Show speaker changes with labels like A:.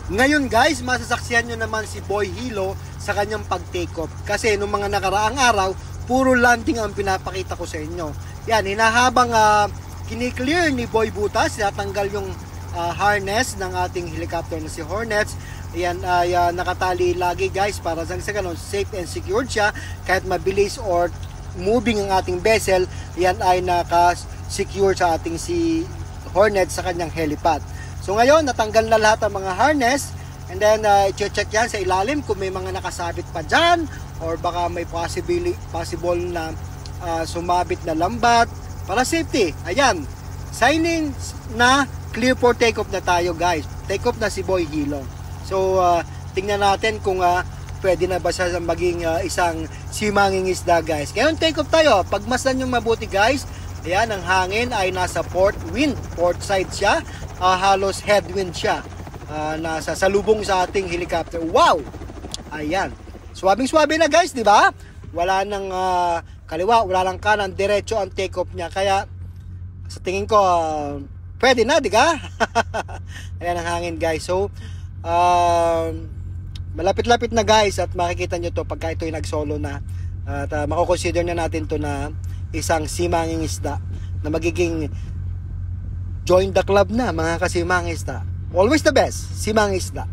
A: Ngayon guys, masasaksihan nyo naman si Boy Hilo sa kanyang pag-take off. Kasi nung mga nakaraang araw, puro landing ang pinapakita ko sa inyo. Yan, hinahabang kiniklear ni Boy Butas, tinatanggal yung harness ng ating helicopter na si Hornets. Yan ay nakatali lagi guys para sa ganun safe and secured siya kahit mabilis or moving ang ating vessel. Yan ay naka-secure sa ating si Hornet sa kanyang helipad. So ngayon natanggal na lahat ang mga harness, and then i-check yan sa ilalim kung may mga nakasabit pa dyan or baka may possible na sumabit na lambat para safety. Ayan, signing na clear for take off na tayo guys. Take off na si Boy Hilo. So tingnan natin kung pwede na ba siya maging isang simanging isda guys. Ngayon take off tayo. Pagmasdan nyo mabuti guys, ayan, ang hangin ay nasa port wind, port side siya. Halos headwind siya. Nasa salubong sa ating helicopter. Wow! Ayan. Swabing-swabe na guys, di ba? Wala nang kaliwa, wala nang kanan, diretso ang take off niya. Kaya sa tingin ko pwede na, di ka? Ayan ang hangin guys. So malapit-lapit na guys at makikita nyo to pagka ito'y nag-solo na. At mako-consider na natin to na isang simanging isda na magiging join the club na mga kasimanging isda. Always the best, simanging isda.